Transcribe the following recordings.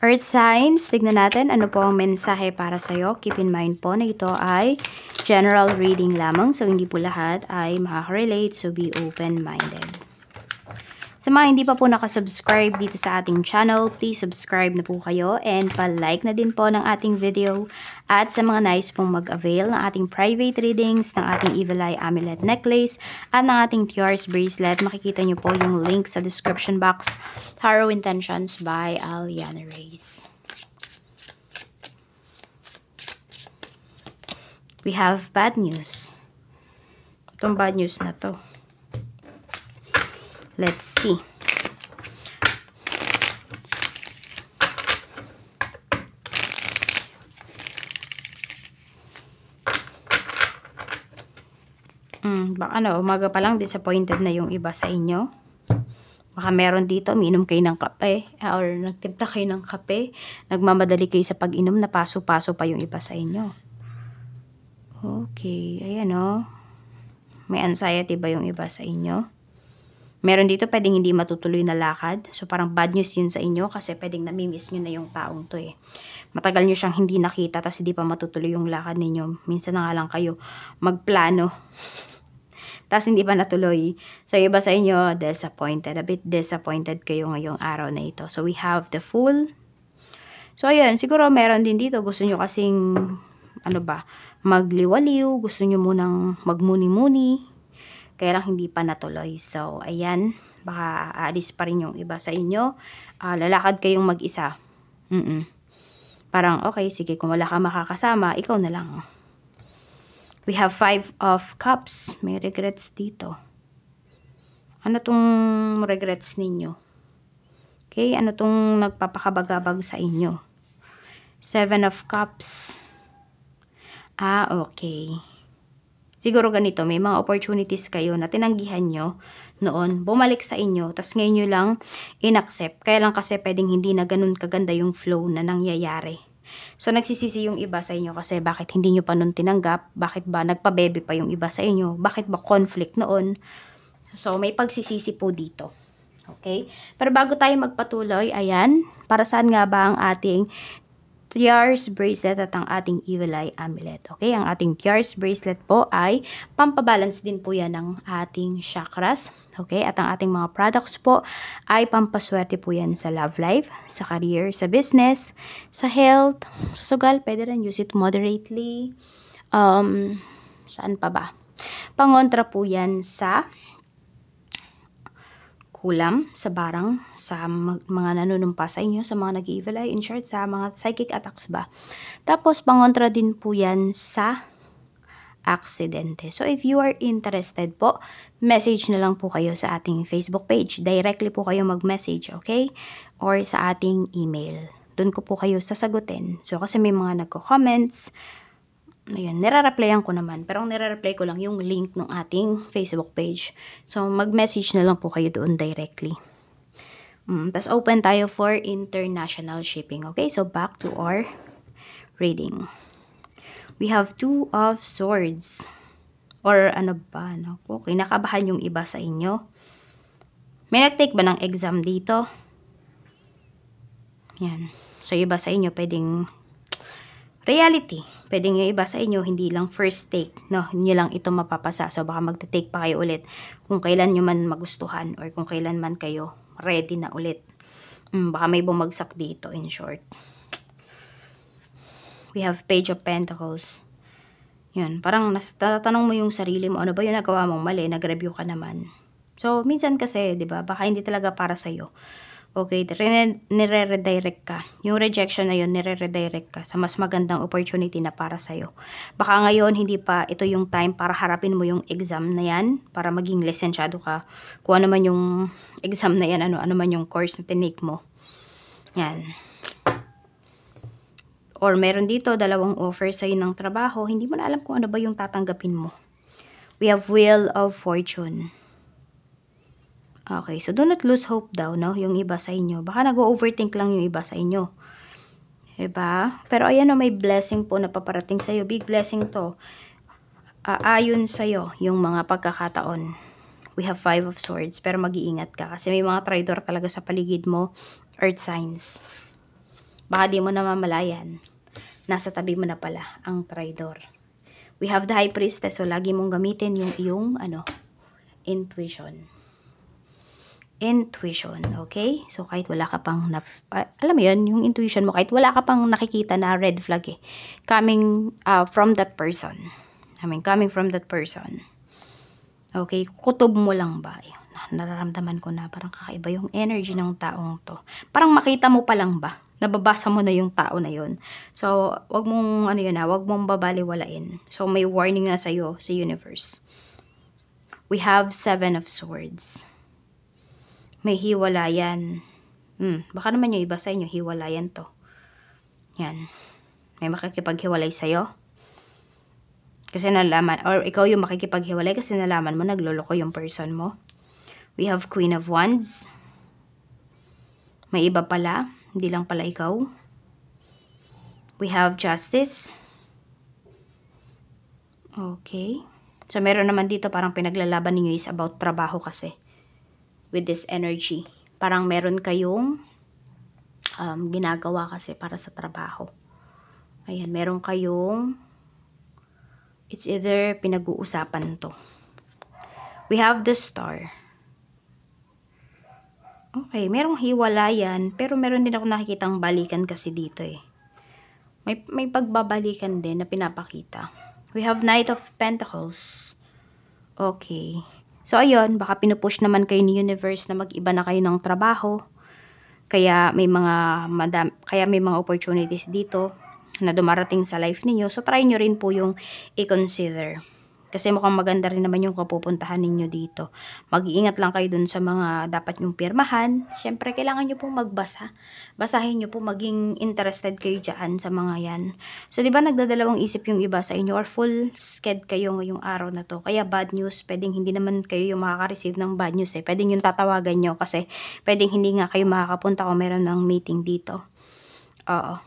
Earth signs, tignan natin ano po ang mensahe para sa'yo. Keep in mind po na ito ay general reading lamang. So, hindi po lahat ay makaka-relate. So, be open-minded. Sa mga hindi pa po nakasubscribe dito sa ating channel, please subscribe na po kayo and pa-like na din po ng ating video. At sa mga nais pong mag-avail ng ating private readings, ng ating Evil Eye Amulet Necklace, at ng ating Tiares Bracelet, makikita nyo po yung link sa description box. Tarot Intentions by Aliana Reyes. We have bad news. Itong bad news na to. Let's see. Baka umaga pa lang disappointed na yung iba sa inyo. Baka meron dito, uminom kayo ng kape or nagtimpla kayo ng kape. Nagmamadali kayo sa pag-inom, na paso-paso pa yung iba sa inyo. Okay, ayan o. May anxiety ba yung iba sa inyo? Meron dito pwedeng hindi matutuloy na lakad. So parang bad news yun sa inyo kasi pwedeng namimiss nyo na yung taong to eh. Matagal nyo siyang hindi nakita tapos hindi pa matutuloy yung lakad ninyo. Minsan na nga lang kayo magplano. Tapos hindi pa natuloy. So iba sa inyo, disappointed. A bit disappointed kayo ngayong araw na ito. So we have the Fool. So ayan, siguro meron din dito. Gusto nyo kasing, magliwaliw. Gusto nyo munang magmuni-muni. Kaya lang hindi pa natuloy. So, ayan. Baka aalis pa rin yung iba sa inyo. Lalakad kayong mag-isa. Parang, okay, sige. Kung wala ka makakasama, ikaw na lang. We have 5 of Cups. May regrets dito. Ano tong regrets ninyo? Okay, ano tong nagpapakabagabag sa inyo? 7 of Cups. Okay. Siguro ganito, may mga opportunities kayo na tinanggihan nyo noon, bumalik sa inyo, tas ngayon nyo lang inaccept. Kaya lang kasi pwedeng hindi na ganun kaganda yung flow na nangyayari. So, nagsisisi yung iba sa inyo kasi bakit hindi nyo pa nun tinanggap? Bakit ba nagpabebe pa yung iba sa inyo? Bakit ba conflict noon? So, may pagsisisi po dito. Okay? Pero bago tayo magpatuloy, ayan, para saan nga ba ang ating Tiares Bracelet at ang ating Evil Eye Amulet. Okay, ang ating Tiares Bracelet po ay pampabalance din po yan ng ating chakras. Okay, at ang ating mga products po ay pampaswerte po yan sa love life, sa career, sa business, sa health, sa sugal. Pwede rin use it moderately. Saan pa ba? Pangontra po yan sa kulam, sa barang, sa mga nanunumpa sa inyo, sa mga nag-evil eye, in short, sa mga psychic attacks ba. Tapos, pangontra din po yan sa aksidente. So, if you are interested po, message na lang po kayo sa ating Facebook page. Directly po kayo mag-message, okay? Or sa ating email. Doon ko po kayo sasagutin. So, kasi may mga nagko-comments, ayun, nire-replyan ko naman. Pero ang nire-reply ko lang yung link ng ating Facebook page. So, mag-message na lang po kayo doon directly. Tapos, open tayo for international shipping. Okay? So, back to our reading. We have 2 of Swords. Or ano ba? Naku, kinakabahan yung iba sa inyo. May nag-take ba ng exam dito? Yan. So, iba sa inyo pwedeng reality. Pwedeng yung iba sa inyo, hindi lang first take, no? Nyo lang ito mapapasa. So, baka magte-take pa kayo ulit kung kailan nyo man magustuhan or kung kailan man kayo ready na ulit. Baka may bumagsak dito, in short. We have Page of Pentacles. Yun, parang natatanong mo yung sarili mo, ano ba yung nagawa mong mali? Nag-review ka naman. So, minsan kasi, di ba, baka hindi talaga para sa'yo. Okay, nire-redirect ka. Yung rejection na yun, nire-redirect ka sa mas magandang opportunity na para sa'yo. Baka ngayon, hindi pa ito yung time para harapin mo yung exam na yan, para maging lisensyado ka. Kung ano man yung exam na yan, ano man yung course na tinake mo. Yan. Or meron dito, 2 offer sa'yo ng trabaho, hindi mo na alam kung ano ba yung tatanggapin mo. We have Wheel of Fortune. Okay, so do not lose hope daw, no? Yung iba sa inyo. Baka nag-overthink lang yung iba sa inyo. Diba? Pero ayan o, may blessing po na paparating sa'yo. Big blessing to. Ayon sa'yo yung mga pagkakataon. We have 5 of Swords. Pero mag-iingat ka. Kasi may mga traitor talaga sa paligid mo. Earth signs. Baka di mo namamalayan. Nasa tabi mo na pala ang traidor. We have the High Priestess. So, lagi mong gamitin yung iyong, intuition. Intuition, okay? So, kahit wala ka pang, alam mo yun, yung intuition mo, kahit wala ka pang nakikita na red flag coming from that person. Coming from that person. Okay, kutob mo lang ba? Nararamdaman ko na parang kakaiba yung energy ng taong to. Parang makita mo pa lang ba? Nababasa mo na yung tao na yun. So, wag mong, wag mong babaliwalain. So, may warning na sa'yo sa universe. We have 7 of Swords. May hiwalayan. Baka naman yung iba sa inyo, hiwalayan to. Yan. May makikipaghiwalay sa'yo. Kasi nalaman, or ikaw yung makikipaghiwalay kasi nalaman mo, nagloloko yung person mo. We have Queen of Wands. May iba pala, hindi lang pala ikaw. We have Justice. Okay. So, meron naman dito parang pinaglalaban ninyo is about trabaho kasi. With this energy. Parang meron kayong ginagawa kasi para sa trabaho. Ayan, meron kayong it's either pinag-uusapan to. We have the Star. Okay, merong hiwalayan, pero meron din ako nakikitang balikan kasi dito eh. May pagbabalikan din na pinapakita. We have Knight of Pentacles. Okay. So, ayun, baka pinupush naman kayo ni Universe na mag-iba na kayo ng trabaho. Kaya may mga opportunities dito na dumarating sa life ninyo. So, try nyo rin po yung i-consider. Kasi mukhang maganda rin naman yung kapupuntahan ninyo dito. Mag-iingat lang kayo dun sa mga dapat yung pirmahan. Siyempre, kailangan nyo pong magbasa. Basahin nyo po, maging interested kayo dyan sa mga yan. So, di ba nagdadalawang isip yung iba sa inyo or full sked kayo ngayong araw na to. Kaya bad news, pwedeng hindi naman kayo yung makaka-receive ng bad news eh. Pwedeng yung tatawagan nyo kasi pwedeng hindi nga kayo makakapunta kung meron ng meeting dito. Oo.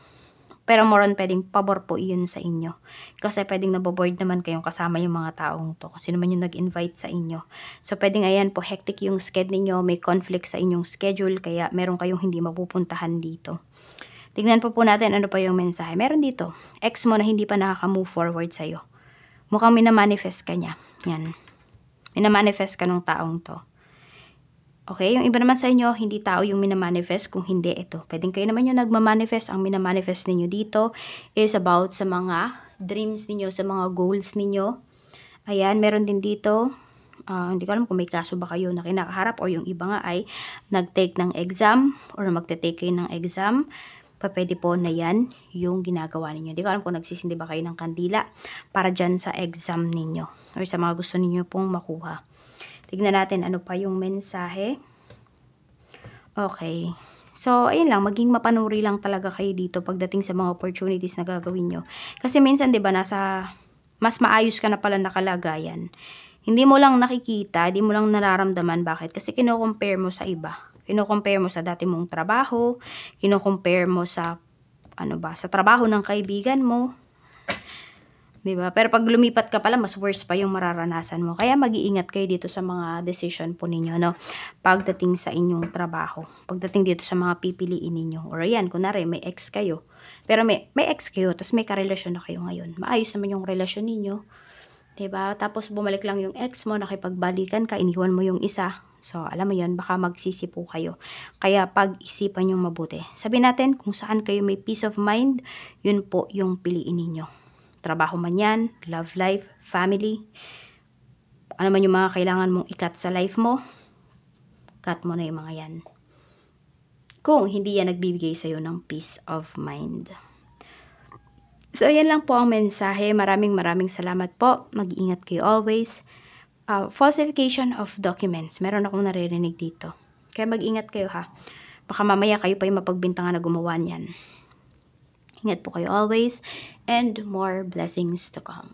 Pero more on pwedeng pabor po iyon sa inyo. Kasi pwedeng naboboard naman kayong kasama yung mga taong to. Kung sino man yung nag-invite sa inyo. So pwedeng ayan po hectic yung schedule ninyo. May conflict sa inyong schedule. Kaya meron kayong hindi mapupuntahan dito. Tignan po natin ano pa yung mensahe. Meron dito. Ex mo na hindi pa nakaka-move forward sa'yo. Mukhang minamanifest ka niya. Yan. Minamanifest ka ng taong to. Okay, yung iba naman sa inyo, hindi tao yung minamanifest, kung hindi ito. Pwedeng kayo naman yung nagmamanifest. Ang minamanifest ninyo dito is about sa mga dreams ninyo, sa mga goals ninyo. Ayan, meron din dito. Hindi ko alam kung may kaso ba kayo na kinakaharap o yung iba nga ay nag-take ng exam or magte-take kayo ng exam. Pwede po na yan yung ginagawa ninyo. Hindi ko alam kung nagsisindi ba kayo ng kandila para dyan sa exam ninyo or sa mga gusto ninyo pong makuha. Tignan natin ano pa yung mensahe. Okay. So, ayun lang. Maging mapanuri lang talaga kayo dito pagdating sa mga opportunities na gagawin nyo. Kasi minsan, di ba, nasa mas maayos ka na pala nakalagayan. Hindi mo lang nakikita, hindi mo lang nararamdaman. Bakit? Kasi kino-compare mo sa iba. Kino-compare mo sa dati mong trabaho. Kino-compare mo sa, sa trabaho ng kaibigan mo. Diba? Pero pag lumipat ka pala, mas worse pa yung mararanasan mo. Kaya mag-iingat kayo dito sa mga decision po ninyo, no? Pagdating sa inyong trabaho. Pagdating dito sa mga pipiliin ninyo. Or ayan, kunwari, may ex kayo. Pero may ex kayo, tapos may karelasyon na kayo ngayon. Maayos naman yung relasyon ninyo. Diba? Tapos bumalik lang yung ex mo, nakipagbalikan ka, iniwan mo yung isa. So, alam mo yun, baka magsisi po kayo. Kaya pag-isipan yung mabuti. Sabihin natin, kung saan kayo may peace of mind, yun po yung piliin ninyo. Trabaho man yan, love life, family, ano man yung mga kailangan mong ikat sa life mo, cut mo na yung mga yan. Kung hindi yan nagbibigay sa'yo ng peace of mind. So, ayan lang po ang mensahe. Maraming salamat po. Mag-iingat kayo always. Falsification of documents. Meron akong naririnig dito. Kaya mag-ingat kayo ha. Baka mamaya kayo pa yung mapagbintangan na gumawa niyan. Ingat po kayo always, and more blessings to come.